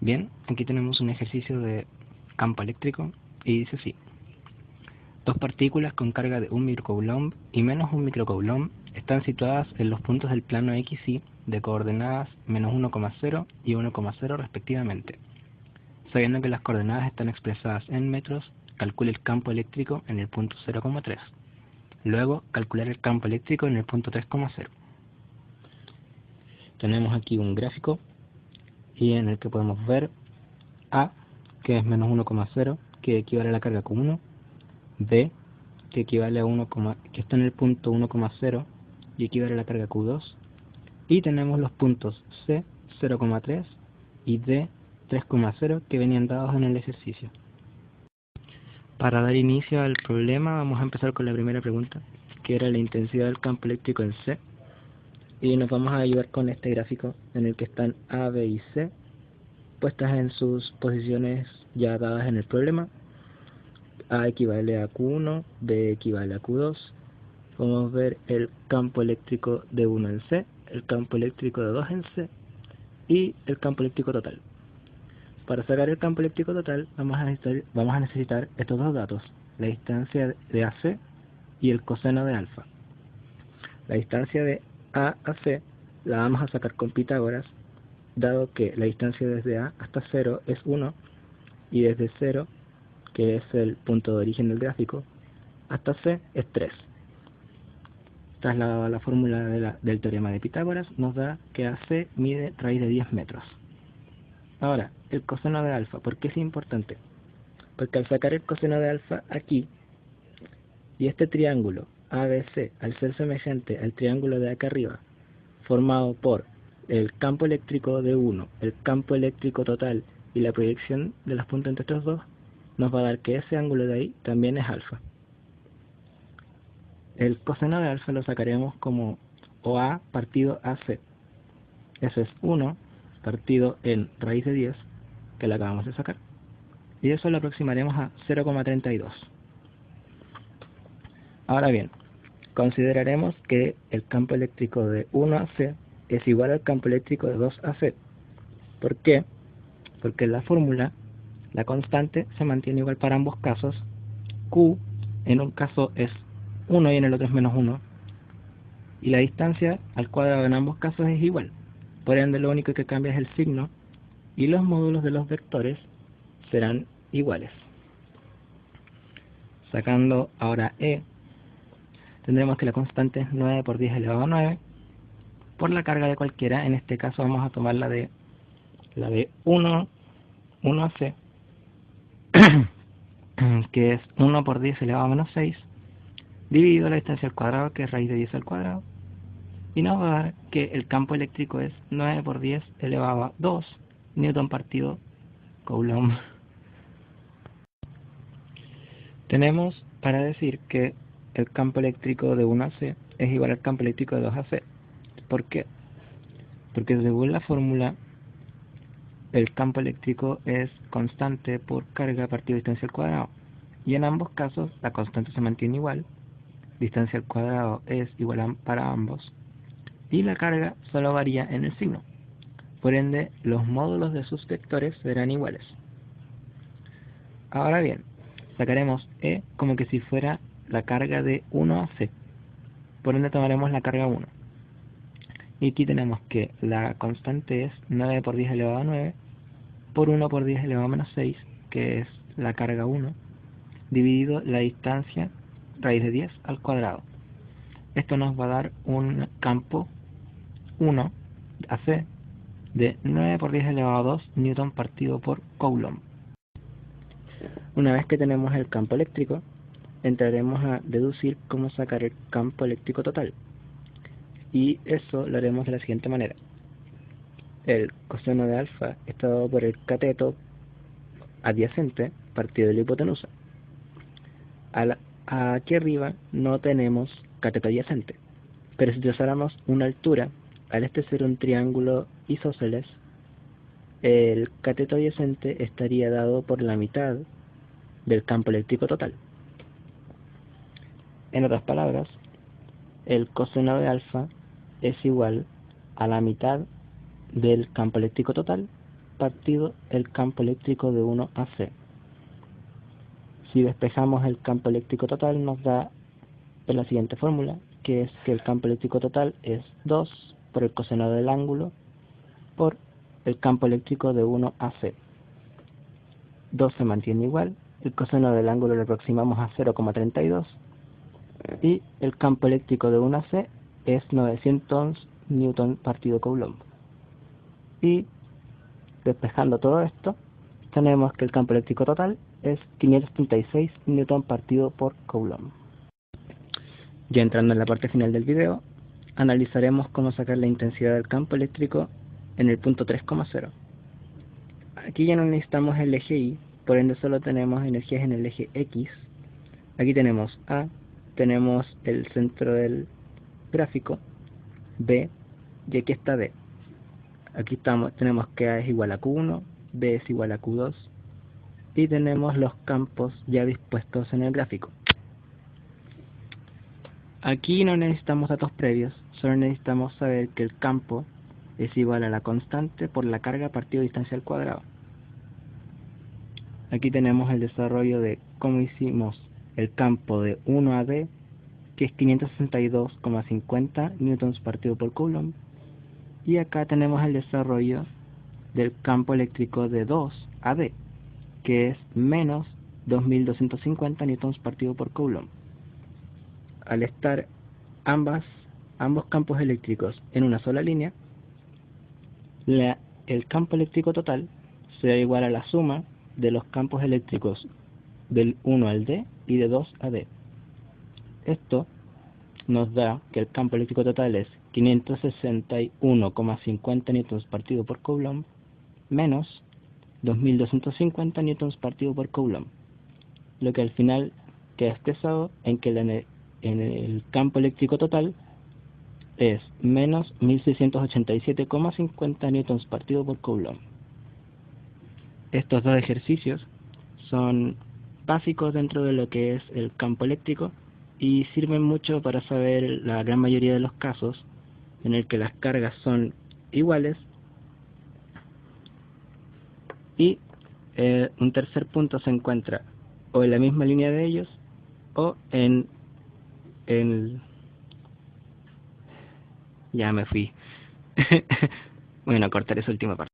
Bien, aquí tenemos un ejercicio de campo eléctrico y dice así. Dos partículas con carga de 1 microcoulomb y menos 1 microcoulomb están situadas en los puntos del plano X y de coordenadas menos 1,0 y 1,0 respectivamente. Sabiendo que las coordenadas están expresadas en metros, calcule el campo eléctrico en el punto 0,3. Luego, calcular el campo eléctrico en el punto 3,0. Tenemos aquí un gráfico y en el que podemos ver A, que es menos 1,0, que equivale a la carga Q1, B, que equivale a 1, que está en el punto 1,0 y equivale a la carga Q2, y tenemos los puntos C, 0,3 y D, 3,0 que venían dados en el ejercicio. Para dar inicio al problema vamos a empezar con la primera pregunta, que era la intensidad del campo eléctrico en C, y nos vamos a ayudar con este gráfico en el que están A, B y C puestas en sus posiciones ya dadas en el problema. A equivale a Q1, B equivale a Q2. Podemos ver el campo eléctrico de 1 en C, el campo eléctrico de 2 en C y el campo eléctrico total. Para sacar el campo eléctrico total vamos a necesitar estos dos datos, la distancia de AC y el coseno de alfa. La distancia de A a C la vamos a sacar con Pitágoras, dado que la distancia desde A hasta 0 es 1 y desde 0, que es el punto de origen del gráfico, hasta C es 3. Trasladado a la fórmula del teorema de Pitágoras, nos da que AC mide raíz de 10 metros. Ahora, el coseno de alfa, ¿por qué es importante? Porque al sacar el coseno de alfa aquí, y este triángulo ABC, al ser semejante al triángulo de acá arriba, formado por el campo eléctrico de 1, el campo eléctrico total y la proyección de los puntos entre estos dos, nos va a dar que ese ángulo de ahí también es alfa. El coseno de alfa lo sacaremos como OA partido AC. Eso es 1 partido en raíz de 10, que la acabamos de sacar. Y eso lo aproximaremos a 0,32. Ahora bien, consideraremos que el campo eléctrico de 1AC es igual al campo eléctrico de 2AC. ¿Por qué? Porque en la fórmula la constante se mantiene igual para ambos casos. Q en un caso es 1 y en el otro es menos 1. Y la distancia al cuadrado en ambos casos es igual. Por ende, lo único que cambia es el signo y los módulos de los vectores serán iguales. Sacando ahora E, tendremos que la constante es 9 por 10 elevado a 9 por la carga de cualquiera. En este caso vamos a tomar la de 1AC, que es 1 por 10 elevado a menos 6, dividido la distancia al cuadrado, que es raíz de 10 al cuadrado, y nos va a dar que el campo eléctrico es 9 por 10 elevado a 2 newton partido coulomb. Tenemos para decir que el campo eléctrico de 1AC es igual al campo eléctrico de 2AC. ¿Por qué? Porque según la fórmula, el campo eléctrico es constante por carga partido distancia al cuadrado. Y en ambos casos la constante se mantiene igual, distancia al cuadrado es igual para ambos, y la carga solo varía en el signo. Por ende, los módulos de sus vectores serán iguales. Ahora bien, sacaremos E como que si fuera la carga de 1 a C. Por ende tomaremos la carga 1. Y aquí tenemos que la constante es 9 por 10 elevado a 9 por 1 por 10 elevado a menos 6, que es la carga 1, dividido la distancia raíz de 10 al cuadrado. Esto nos va a dar un campo 1 AC de 9 por 10 elevado a 2 newton partido por coulomb. Una vez que tenemos el campo eléctrico, entraremos a deducir cómo sacar el campo eléctrico total. Y eso lo haremos de la siguiente manera. El coseno de alfa está dado por el cateto adyacente partido de la hipotenusa. Aquí arriba no tenemos cateto adyacente, pero si trazáramos una altura, al este ser un triángulo isósceles, el cateto adyacente estaría dado por la mitad del campo eléctrico total. En otras palabras, el coseno de alfa es igual a la mitad del campo eléctrico total partido el campo eléctrico de 1 a C. Si despejamos el campo eléctrico total nos da la siguiente fórmula, que es que el campo eléctrico total es 2 por el coseno del ángulo por el campo eléctrico de 1 a C. 2 se mantiene igual, el coseno del ángulo lo aproximamos a 0,32 y el campo eléctrico de 1 a C es 900 newton partido coulomb. Y despejando todo esto, tenemos que el campo eléctrico total es 536 newton partido por coulomb. Ya entrando en la parte final del video, analizaremos cómo sacar la intensidad del campo eléctrico en el punto 3,0. Aquí ya no necesitamos el eje Y, por ende solo tenemos energías en el eje X. Aquí tenemos A, tenemos el centro del gráfico, B, y aquí está D. Aquí tenemos que A es igual a Q1, B es igual a Q2, y tenemos los campos ya dispuestos en el gráfico. Aquí no necesitamos datos previos, solo necesitamos saber que el campo es igual a la constante por la carga partido distancia al cuadrado. Aquí tenemos el desarrollo de cómo hicimos el campo de 1 a D, que es 562,50 newtons partido por coulomb, y acá tenemos el desarrollo del campo eléctrico de 2 a D, que es menos 2250 newtons partido por coulomb. Al estar ambos campos eléctricos en una sola línea, el campo eléctrico total será igual a la suma de los campos eléctricos del 1 al D y de 2 a D. Esto nos da que el campo eléctrico total es 561,50 newtons partido por coulomb menos 2250 newtons partido por coulomb, lo que al final queda expresado en que en el campo eléctrico total es menos 1687,50 newtons partido por coulomb. Estos dos ejercicios son básicos dentro de lo que es el campo eléctrico y sirven mucho para saber la gran mayoría de los casos en el que las cargas son iguales. Y un tercer punto se encuentra o en la misma línea de ellos o ya me fui. Bueno, cortar esa última parte.